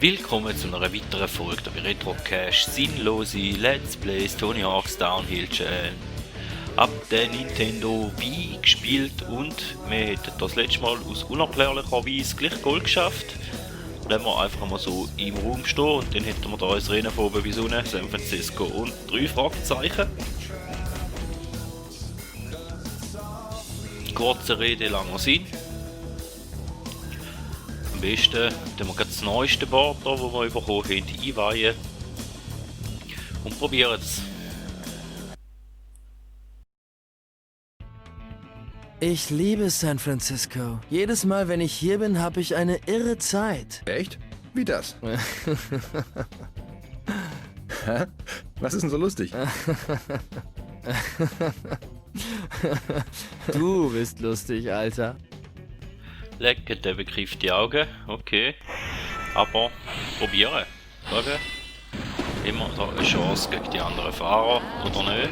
Willkommen zu einer weiteren Folge der Retrocast sinnlose Let's Plays Tony Hawk's Downhill Challenge. Ab der Nintendo Wii gespielt und wir hätten das letzte Mal aus unerklärlicher Weise gleich Gold geschafft. Lassen wir einfach mal so im Raum stehen und dann hätten wir da ein Rennen von oben bis unten, San Francisco und 3 Fragezeichen. Kurze Rede, langer Sinn. Am besten wir das neueste Board, das wir bekommen haben, einweihen und probieren es. Ich liebe San Francisco. Jedes Mal, wenn ich hier bin, habe ich eine irre Zeit. Echt? Wie das? Hä? Was ist denn so lustig? Du bist lustig, Alter. Lecken, der Begriff die Augen, okay. Aber probieren. Schauen. Immer da eine Chance gegen die anderen Fahrer, oder nicht?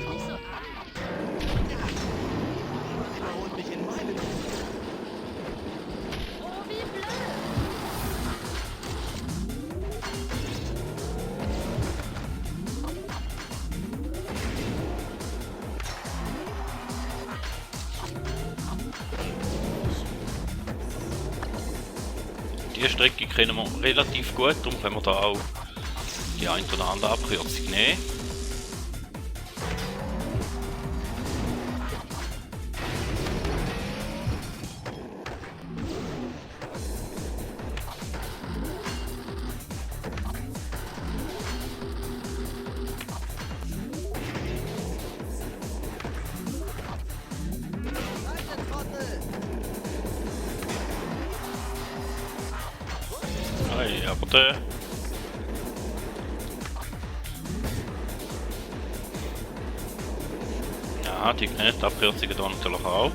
Die Strecke kennen wir relativ gut, darum können wir da auch die ein oder andere Abkürzung nehmen. Hey, aber der... Ja, die kennen die Abkürzungen hier natürlich auch.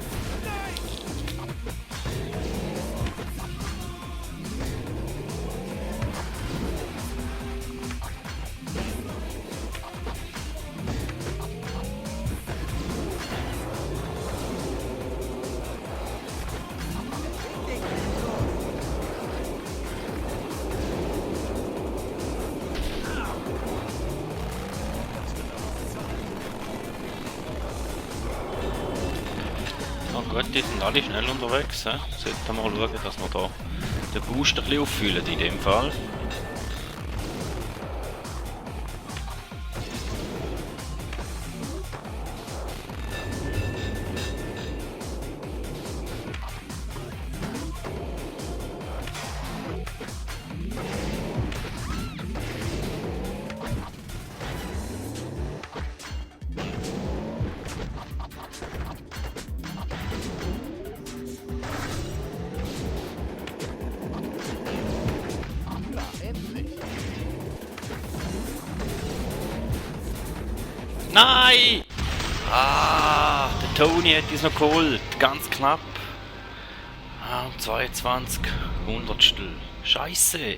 Oh gut, die sind alle schnell unterwegs. Sollten wir mal schauen, dass wir da den Boost ein bisschen auffüllen in dem Fall. Nein! Ah, der Tony hat uns noch geholt. Ganz knapp. Ah, 22 Hundertstel. Scheiße.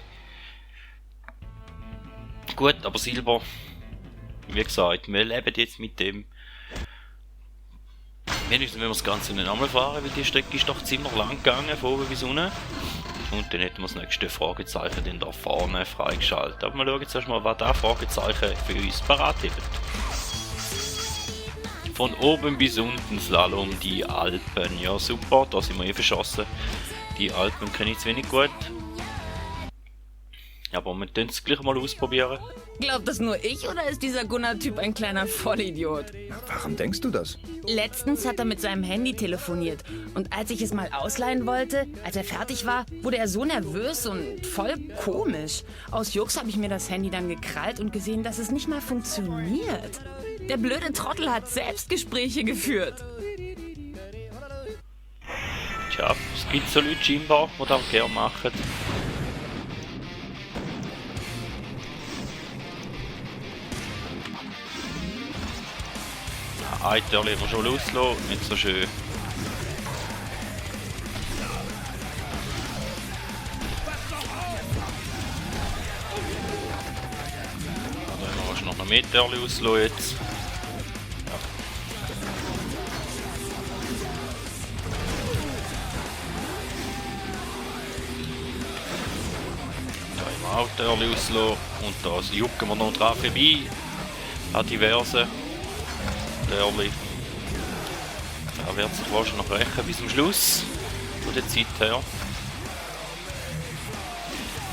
Gut, aber Silber. Wie gesagt, wir leben jetzt mit dem. Wenigstens wenn wir das Ganze nicht einmal fahren, weil die Strecke ist doch ziemlich lang gegangen, von oben bis unten. Und dann hätten wir das nächste Fragezeichen dann da vorne freigeschaltet. Aber wir schauen jetzt erstmal, was das Fragezeichen für uns parat hat. Von oben bis unten Slalom, die Alpen. Ja super, da sind wir eh verschossen. Die Alpen kenne ich zu wenig gut. Aber wir können es gleich mal ausprobieren. Glaubt das nur ich oder ist dieser Gunnar-Typ ein kleiner Vollidiot? Warum denkst du das? Letztens hat er mit seinem Handy telefoniert und als ich es mal ausleihen wollte, als er fertig war, wurde er so nervös und voll komisch. Aus Jux habe ich mir das Handy dann gekrallt und gesehen, dass es nicht mal funktioniert. Der blöde Trottel hat Selbstgespräche geführt. Tja, es gibt so Leute scheinbar, die das gerne machen. Ein Teil lieber schon loslassen, nicht so schön. Da haben wir noch einen Meter loslassen jetzt. Auch Törli auslassen. Und da jucken wir noch dran vorbei. An diversen Törli. Da wird sich wahrscheinlich noch rächen bis zum Schluss. Von der Zeit her.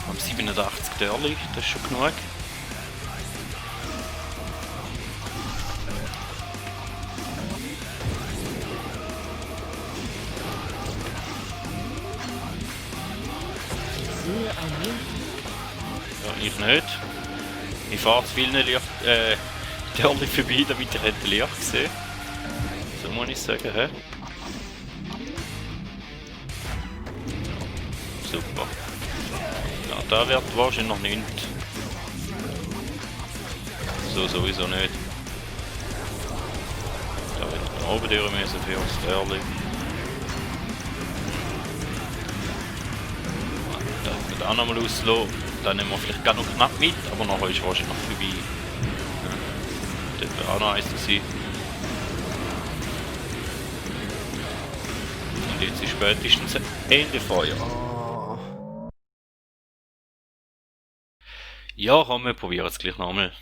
Am 87 Törli, das ist schon genug. Ja, ich nicht. Ich fahre zu vielen Törli vorbei, damit ich hätte Licht gesehen. So muss ich sagen, hä? Super. Ja, da wird wahrscheinlich noch nicht. So sowieso nicht. Da wird da oben durch müssen für uns Törli. Da wird auch nochmal auslassen. Dann nehmen wir vielleicht gar noch knapp mit, aber nachher ist wahrscheinlich noch vorbei. Ja. Das wäre auch noch eins gewesen. Und jetzt ist spätestens Ende Feuer. Ja, komm, wir probieren es gleich nochmal.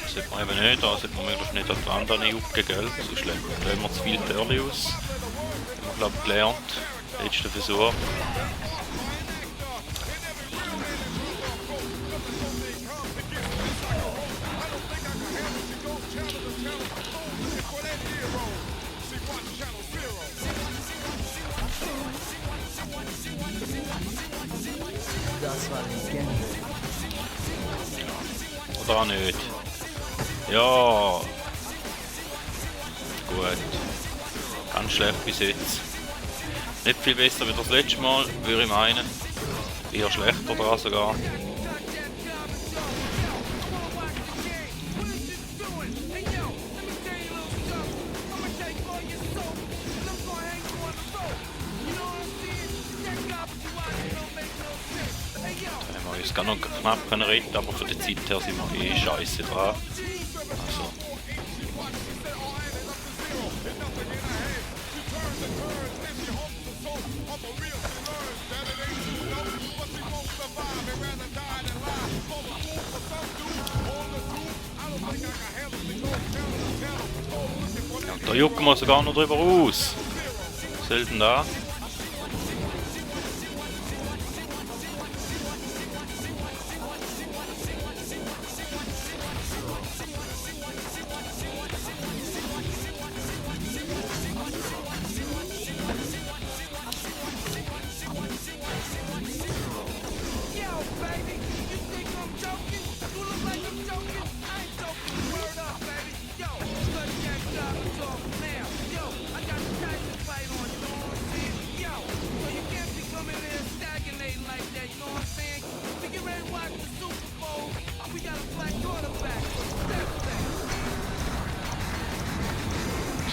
Das sollte man eben nicht, da sollte man möglichst nicht an die Wand anjucken, gell? Sonst legen wir zu viel Törli aus. Das haben wir, glaube ich, gelernt. Letzter Versuch. Das war Legende. Oder auch nicht. Ja. Gut. Ganz schlecht bis jetzt. Nicht viel besser wie das letzte Mal, würde ich meinen. Eher schlechter dran sogar. Da haben wir uns gar noch knapp retten, aber von der Zeit her sind wir eh scheiße dran. Also. Ja, da jucken wir sogar noch drüber aus. Selten da.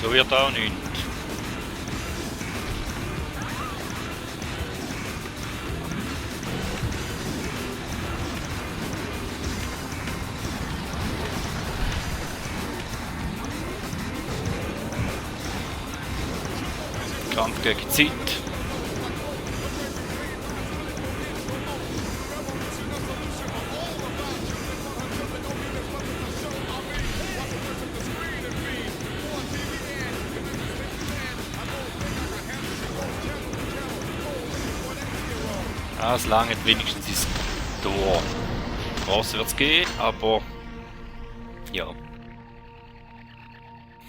So wird auch nichts. Kampf gegen Zeit. Es langt wenigstens ins Tor. Raus wird es gehen, aber ja.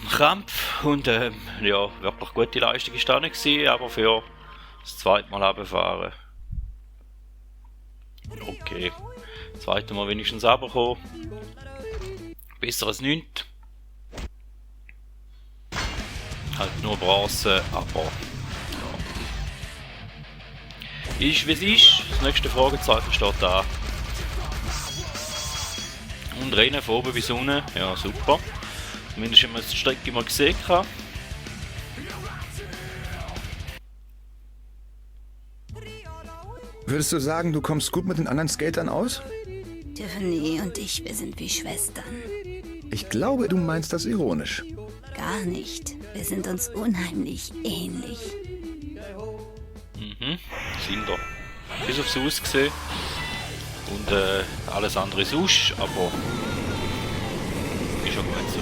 Kampf und ja, wirklich gute Leistung ist da nicht gewesen, aber für das zweite Mal runterfahren. Okay. Das zweite Mal wenigstens runterkommen. Besser als nichts. Halt nur Bronze, aber ist wie es ist. Das nächste Fragezeichen steht da. Und Rennen von oben bis unten. Ja, super. Zumindest haben wir die Strecke mal gesehen. Würdest du sagen, du kommst gut mit den anderen Skatern aus? Tiffany und ich, wir sind wie Schwestern. Ich glaube, du meinst das ironisch. Gar nicht. Wir sind uns unheimlich ähnlich. Sind wir. Bis aufs Aussehen. Und alles andere sonst, aber ist schon gut so.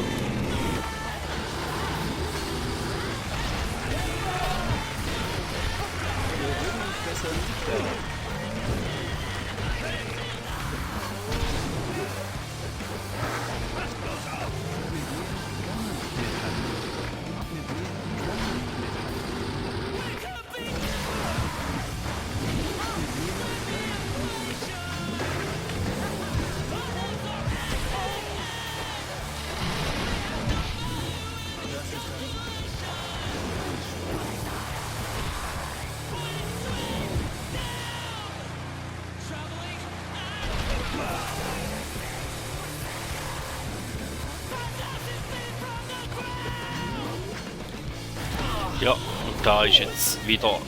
Ja, und da ist jetzt wieder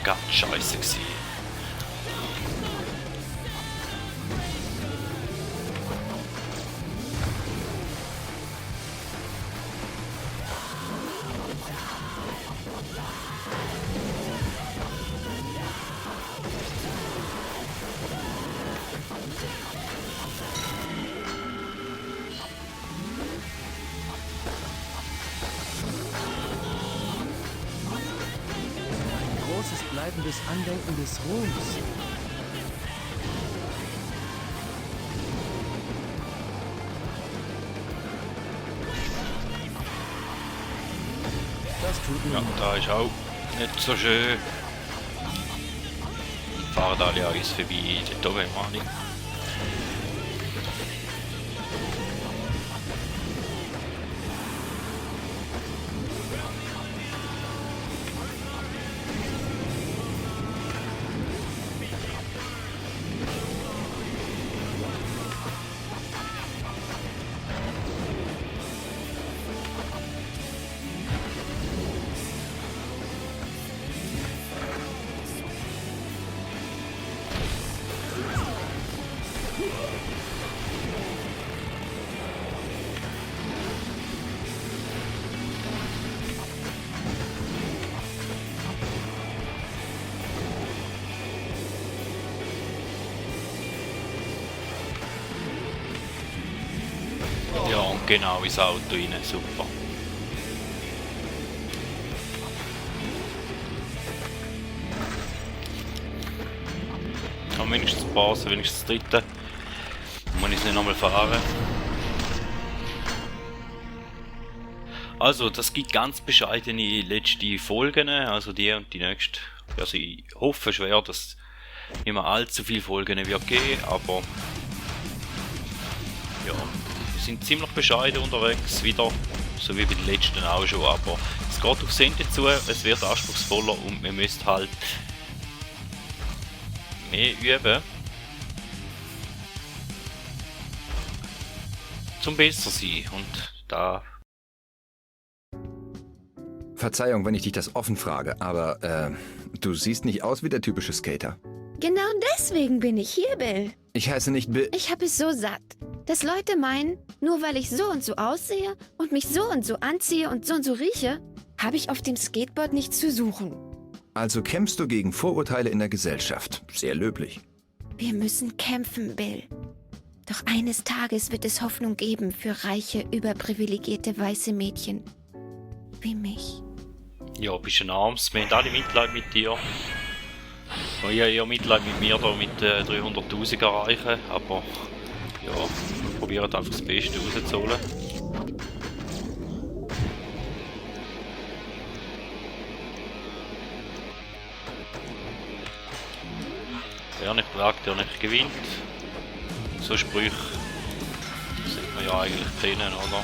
ganz scheiße gewesen. Großes bleibendes Andenken des Ruhms. Das tut mir Ja, da ist auch nicht so schön. Fahren alle an uns vorbei, dort oben im Mani. Ja, und genau ins Auto rein, super. Aber wenigstens die Base, wenigstens das dritte. Muss ich es nicht nochmal fahren. Also, das gibt ganz bescheidene letzte Folgen, also die und die nächste. Also ich hoffe schwer, dass nicht mehr allzu viele Folgen wird geben, aber ja, wir sind ziemlich bescheiden unterwegs wieder, so wie bei den letzten auch schon, aber es geht aufs Ende zu, es wird anspruchsvoller und wir müssen halt mehr üben, zum besser sein und da... Verzeihung, wenn ich dich das offen frage, aber du siehst nicht aus wie der typische Skater. Genau deswegen bin ich hier, Bill. Ich heiße nicht Bill. Ich habe es so satt, dass Leute meinen, nur weil ich so und so aussehe und mich so und so anziehe und so rieche, habe ich auf dem Skateboard nichts zu suchen. Also kämpfst du gegen Vorurteile in der Gesellschaft. Sehr löblich. Wir müssen kämpfen, Bill. Doch eines Tages wird es Hoffnung geben für reiche, überprivilegierte weiße Mädchen. Wie mich. Ja, bist ein Arms, wir haben alle Mitleid mit dir. Ja, ich habe eher Mitleid mit mir, da mit 300'000 erreichen, aber ja, wir probieren einfach das Beste rauszuholen. Wer nicht wagt, der nicht gewinnt. So Sprüche sollte man ja eigentlich kennen, oder?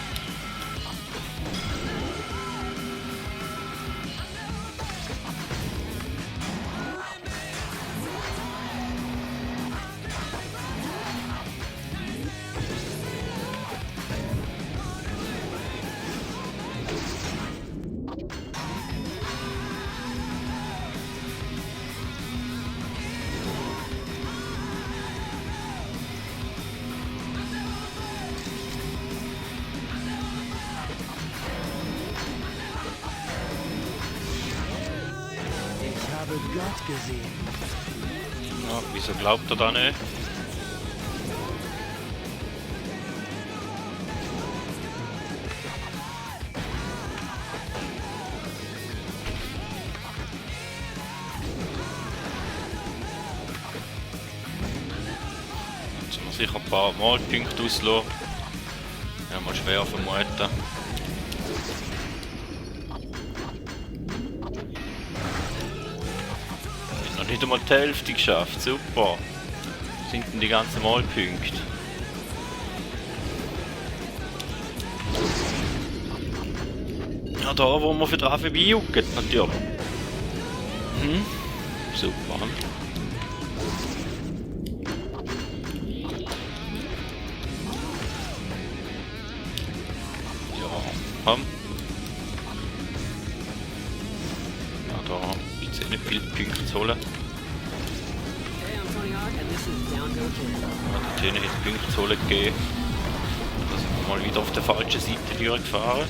habe Gott gesehen. Ja, wieso glaubt er da nicht? Jetzt muss sicher ein paar Malpunkte auslassen. Ja, mal schwer vermuten. Noch nicht einmal die Hälfte geschafft, super. Wo sind denn die ganzen Malpunkte? Ja, da wo wir für drauf vorbeijucken, natürlich. Super. Ja, komm. Ja, da gibt es nicht viele Punkte zu holen. Ja, dort hinten hat es Punkte zu holen gegeben. Da sind wir mal wieder auf der falschen Seite durchgefahren.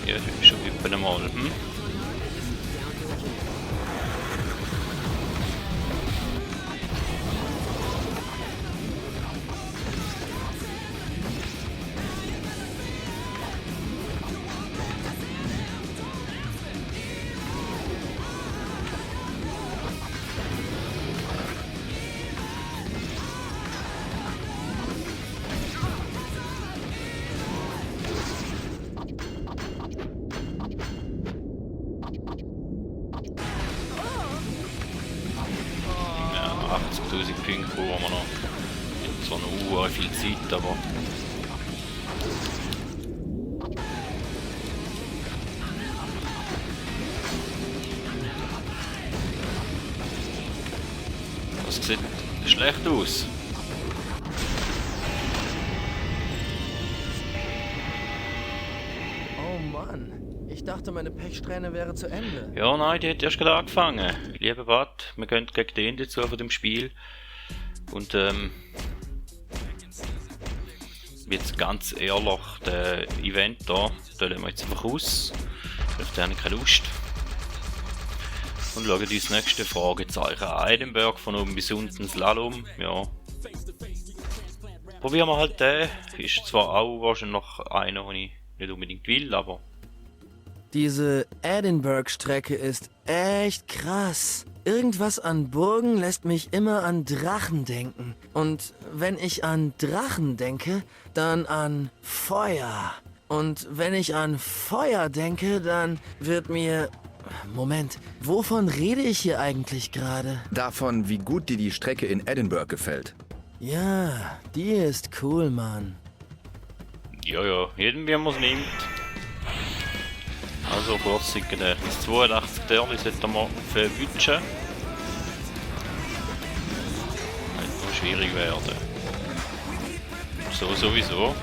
Ja, schon etwa einmal. Ja, 80.000 Punkte brauchen wir noch. Nicht so eine viel Zeit, aber. Das sieht schlecht aus. Oh Mann, ich dachte, meine Pechsträhne wäre zu Ende. Ja, nein, die hat erst gerade angefangen. Lieber Bad, wir gehen gegen den Ende zu von dem Spiel. Und jetzt ganz ehrlich, der Event da, da lassen wir jetzt einfach aus. Ich habe keine Lust. Und schauen uns das nächste Fragezeichen an. Edinburgh von oben bis unten Slalom, ja. Probieren wir halt den. Ist zwar auch wahrscheinlich noch einer, den ich nicht unbedingt will, aber Diese Edinburgh-Strecke ist echt krass. Irgendwas an Burgen lässt mich immer an Drachen denken. Und wenn ich an Drachen denke, dann an Feuer. Und wenn ich an Feuer denke, dann wird mir... Moment, wovon rede ich hier eigentlich gerade? Davon, wie gut dir die Strecke in Edinburgh gefällt. Ja, die ist cool, Mann. ja, jeden wie man es nimmt. Also Kurzzeitgedächtnis 82 Terli sollten wir verwünschen. Könnte noch schwierig werden. So sowieso.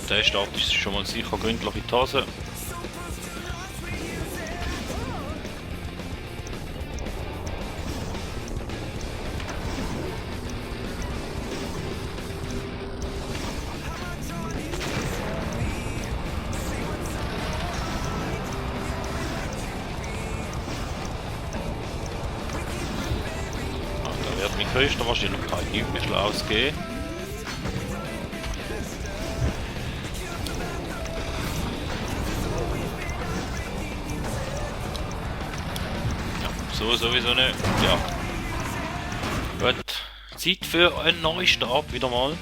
Ja, der Start ist schon mal sicher gründlich in die Hose. Da wird mit größter Wahrscheinlichkeit nichts mehr Schlaues geben. So sowieso nicht. Ja. Gut. Zeit für einen Neustart wieder mal.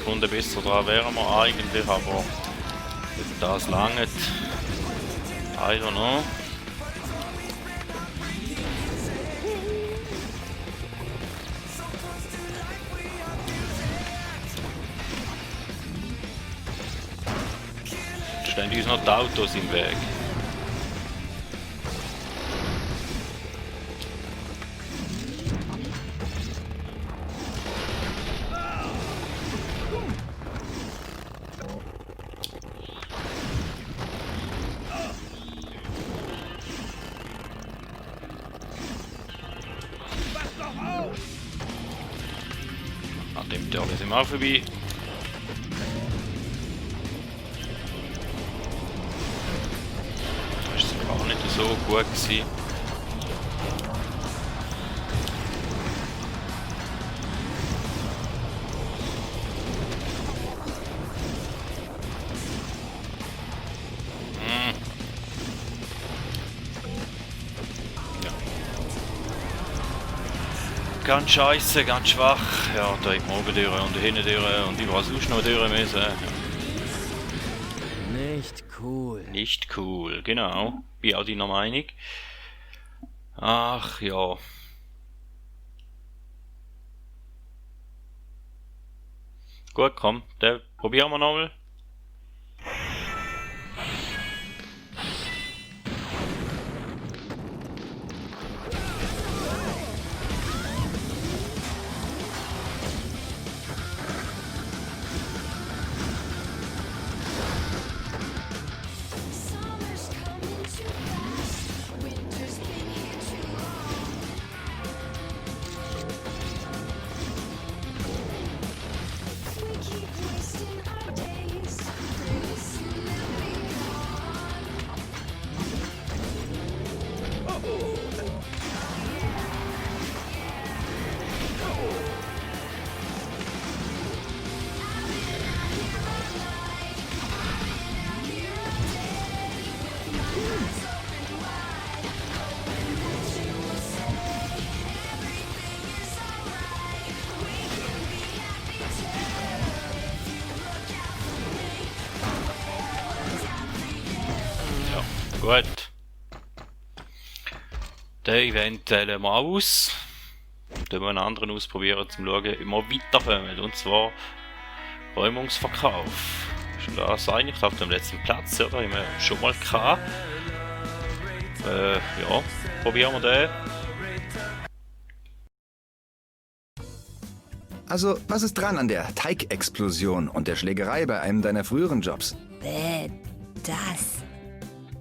Sekunden besser dran wären wir eigentlich, aber ob das langt, I don't know. Stehen uns noch die Autos im Weg. An dem Tag sind wir auch vorbei. Das ist auch nicht so gut gewesen. Ganz scheiße, ganz schwach. Ja, da hätte man oben durch und hinten durch und überall sonst noch durch müssen. Nicht cool. Nicht cool, genau. Bin auch deiner Meinung. Ach ja. Gut, komm, den probieren wir nochmal. Gut. Den Event wählen wir aus. Dann wir einen anderen ausprobieren, um zu schauen, wie wir weiterkommen. Und zwar Räumungsverkauf. Ist das eigentlich auf dem letzten Platz, oder? Haben wir schon mal gehabt. Ja, probieren wir den. Also, was ist dran an der Teigexplosion und der Schlägerei bei einem deiner früheren Jobs? Das.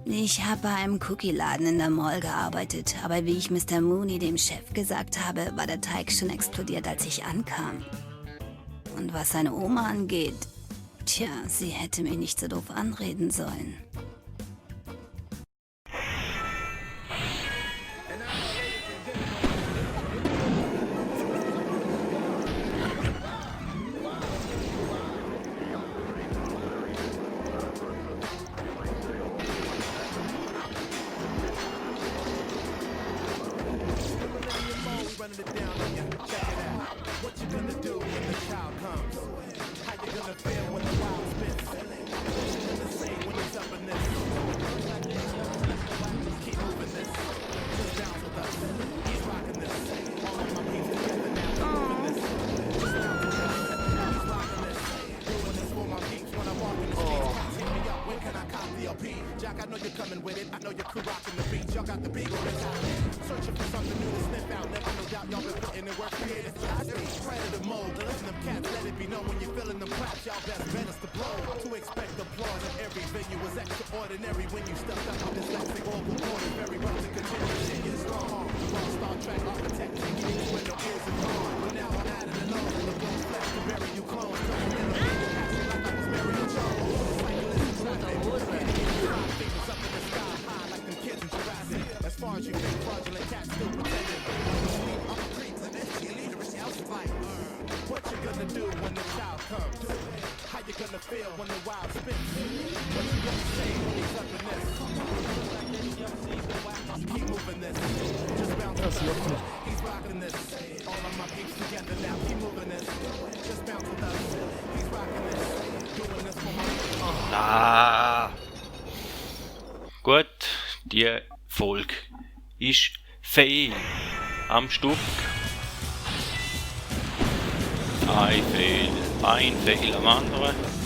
Ich habe bei einem Cookie-Laden in der Mall gearbeitet, aber wie ich Mr. Mooney, dem Chef, gesagt habe, war der Teig schon explodiert, als ich ankam. Und was seine Oma angeht, tja, sie hätte mich nicht so doof anreden sollen. Ah. Gut, die Folge ist fehl am Stück. Ein Fehl am anderen.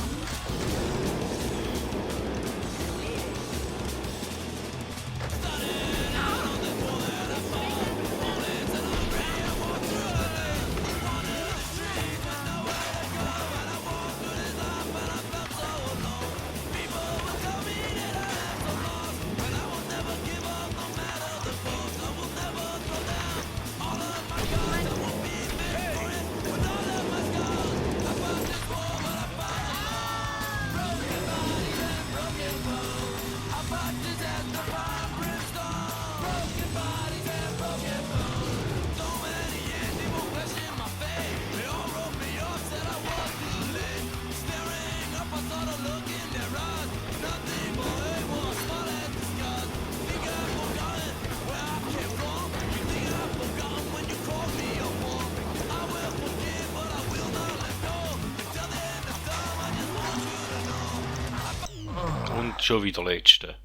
Und schon wieder letzte.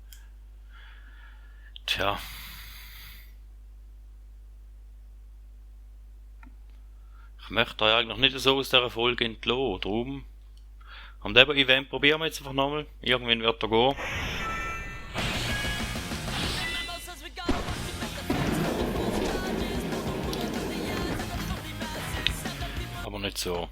Tja. Ich möchte euch eigentlich nicht so aus dieser Folge entlassen. Darum. Und eben Event probieren wir jetzt einfach nochmal. Irgendwann wird er gehen. Aber nicht so.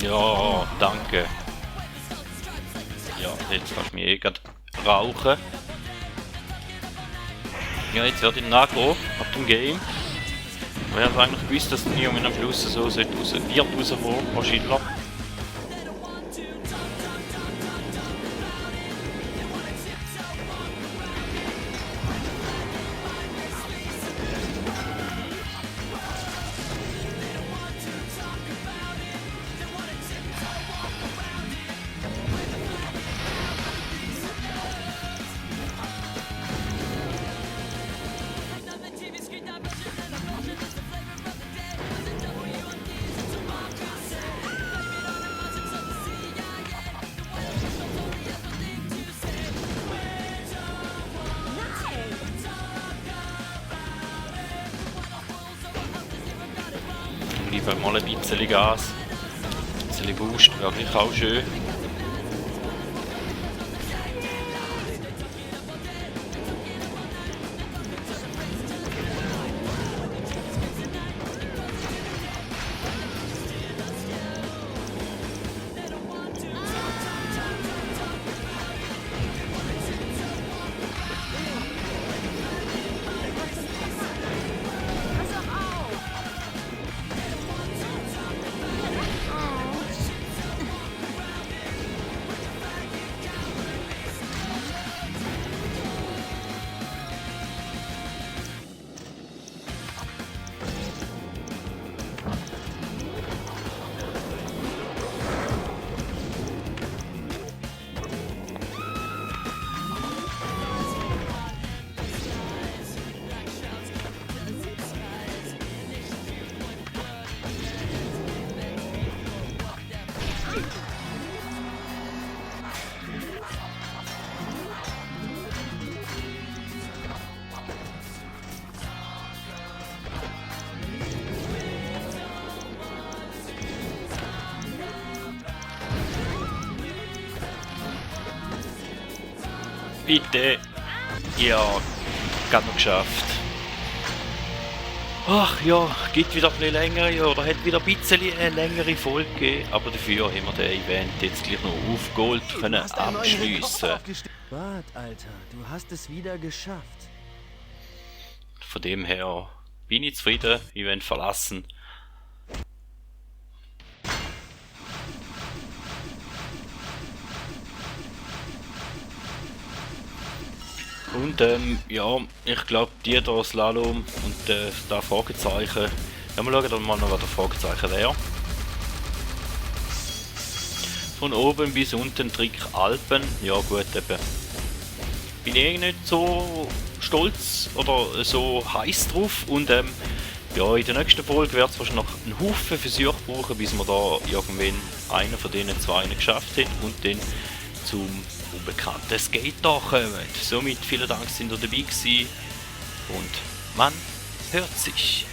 Ja, danke. Ja, jetzt kannst du mich eh grad rauchen. Ja, jetzt werde ich nachgehen ab dem Game. Ich habe eigentlich gewusst, dass die am Schluss so wird rauskommen, wahrscheinlich. Lieber mal ein bisschen Gas. Ein bisschen Boost, wirklich auch schön. Bitte. Ja, gerade noch geschafft. Ach ja, gibt wieder ein bisschen längere oder hat wieder ein bisschen eine längere Folge gegeben, aber dafür haben wir den Event jetzt gleich noch aufgeholt können abschliessen. Wart, Alter, du hast es wieder geschafft. Von dem her bin ich zufrieden, Event verlassen. Und ja, ich glaube, die da Slalom und da Fragezeichen. Ja, wir schauen dann mal noch, was der Fragezeichen wäre. Von oben bis unten Trick Alpen. Ja gut, eben. Bin ich nicht so stolz oder so heiß drauf. Und ja, in der nächsten Folge wird es wahrscheinlich noch einen Haufen Versuche brauchen, bis wir da irgendwann einen von diesen zwei geschafft haben und dann zum unbekannten Skater kommen. Somit vielen Dank, dass ihr dabei gewesen und man hört sich.